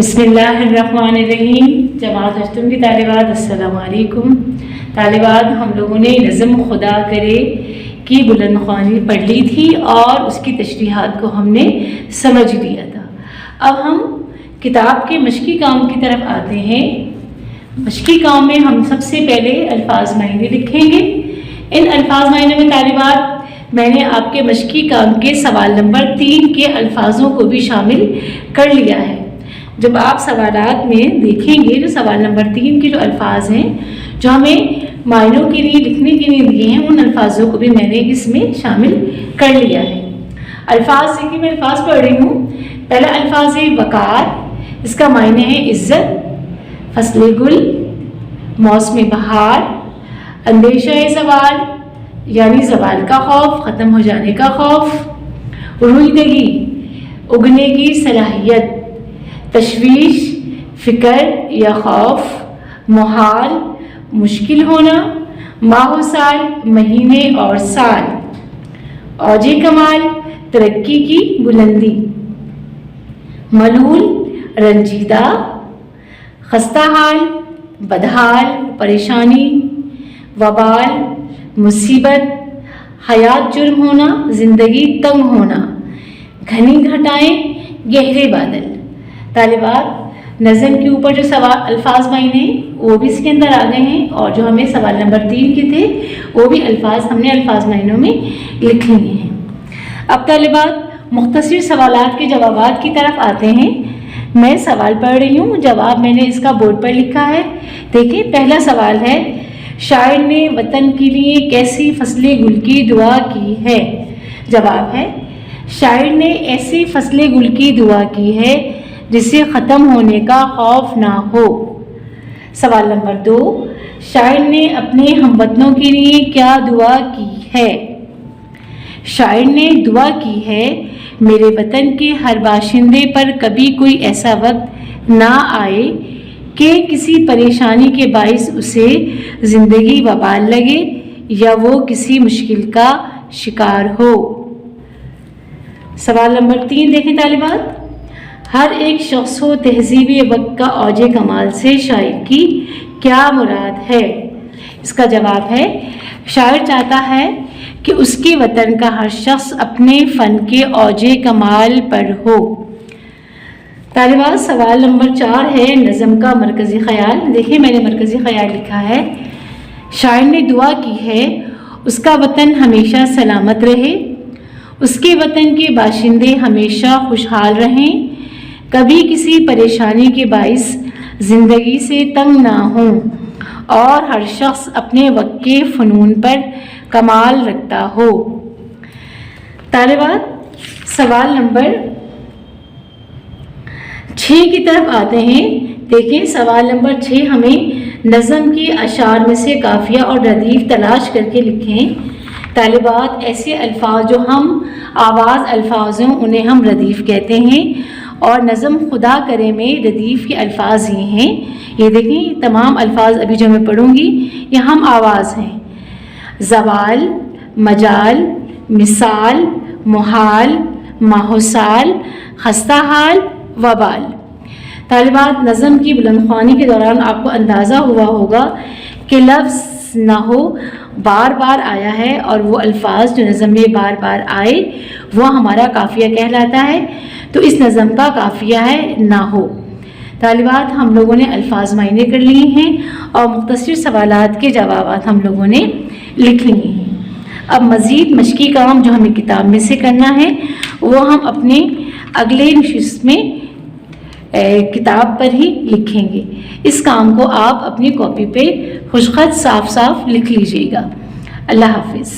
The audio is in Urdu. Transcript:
بسم اللہ الرحمن الرحیم۔ جماعت اشتم کی طالبات السلام علیکم۔ طالبات، ہم لوگوں نے نظم خدا کرے کی بلند خوانی پڑھ لی تھی اور اس کی تشریحات کو ہم نے سمجھ لیا تھا۔ اب ہم کتاب کے مشقی کام کی طرف آتے ہیں۔ مشقی کام میں ہم سب سے پہلے الفاظ معنی لکھیں گے۔ ان الفاظ معنی میں طالبات میں نے آپ کے مشقی کام کے سوال نمبر 3 کے الفاظوں کو بھی شامل کر لیا ہے۔ جب آپ سوالات میں دیکھیں گے جو سوال نمبر 3 کے جو الفاظ ہیں جو ہمیں معنوں کے لیے لکھنے کے لیے دیے ہیں، ان الفاظوں کو بھی میں نے اس میں شامل کر لیا ہے۔ الفاظ دیکھیں، میں الفاظ پڑھ رہی ہوں۔ پہلا الفاظ ہے وقار، اس کا معنی ہے عزت، فصل گل، موسم بہار، اندیشہ زوال یعنی زوال کا خوف، ختم ہو جانے کا خوف، رویدگی اگنے کی صلاحیت، تشویش فکر یا خوف، محال مشکل ہونا، ماہ و سال مہینے اور سال، اوج کمال ترقی کی بلندی، ملول رنجیدہ، خستہ حال بدحال پریشانی، وبال مصیبت، حیات جرم ہونا زندگی تنگ ہونا، گھنی گھٹائیں گہرے بادل۔ طالبات، نظم کے اوپر جو الفاظ معنی ہیں وہ بھی اس کے اندر آ گئے ہیں، اور جو ہمیں سوال نمبر 3 کے تھے وہ بھی الفاظ ہم نے الفاظ معنیوں میں لکھ لیے ہیں۔ اب طالبات مختصر سوالات کے جوابات کی طرف آتے ہیں۔ میں سوال پڑھ رہی ہوں، جواب میں نے اس کا بورڈ پر لکھا ہے۔ دیکھیں، پہلا سوال ہے، شاعر نے وطن کے لیے کیسی فصل گل کی دعا کی ہے؟ جواب ہے، شاعر نے ایسی فصل گل کی دعا کی ہے جسے ختم ہونے کا خوف نہ ہو۔ سوال نمبر 2، شاعر نے اپنے ہم وطنوں کے لیے کیا دعا کی ہے؟ شاعر نے دعا کی ہے، میرے وطن کے ہر باشندے پر کبھی کوئی ایسا وقت نہ آئے کہ کسی پریشانی کے باعث اسے زندگی وبال لگے یا وہ کسی مشکل کا شکار ہو۔ سوال نمبر 3 دیکھیں طالبات، ہر ایک شخص کو تہذیب وقت کا اوج کمال سے شاعر کی کیا مراد ہے؟ اس کا جواب ہے، شاعر چاہتا ہے کہ اس کے وطن کا ہر شخص اپنے فن کے اوج کمال پر ہو۔ طالبات، سوال نمبر 4 ہے نظم کا مرکزی خیال۔ دیکھیں، میں نے مرکزی خیال لکھا ہے، شاعر نے دعا کی ہے اس کا وطن ہمیشہ سلامت رہے، اس کے وطن کے باشندے ہمیشہ خوشحال رہیں، کبھی کسی پریشانی کے باعث زندگی سے تنگ نہ ہوں، اور ہر شخص اپنے وقت کے فنون پر کمال رکھتا ہو۔ طالبات، سوال نمبر 6 کی طرف آتے ہیں۔ دیکھیں، سوال نمبر 6 ہمیں نظم کے اشعار میں سے قافیہ اور ردیف تلاش کر کے لکھیں۔ طالبات، ایسے الفاظ جو ہم آواز الفاظ ہیں انہیں ہم ردیف کہتے ہیں، اور نظم خدا کرے میں ردیف کے الفاظ یہ ہیں۔ یہ دیکھیں، تمام الفاظ ابھی جو میں پڑھوں گی یہ ہم آواز ہیں: زوال، مجال، مثال، محال، ماہ و سال، خستہ حال، وبال۔ طالبات، نظم کی بلند خوانی کے دوران آپ کو اندازہ ہوا ہوگا کہ لفظ نہ ہو بار بار آیا ہے، اور وہ الفاظ جو نظم میں بار بار آئے وہ ہمارا قافیہ کہلاتا ہے۔ تو اس نظم کا قافیہ ہے نہ ہو۔ طالبات، ہم لوگوں نے الفاظ معنی کر لیے ہیں اور مختصر سوالات کے جوابات ہم لوگوں نے لکھ لیے ہیں۔ اب مزید مشقی کام جو ہمیں کتاب میں سے کرنا ہے وہ ہم اپنے اگلے نشست میں کتاب پر ہی لکھیں گے۔ اس کام کو آپ اپنی کاپی پہ خوشخط صاف صاف لکھ لیجیے گا۔ اللہ حافظ۔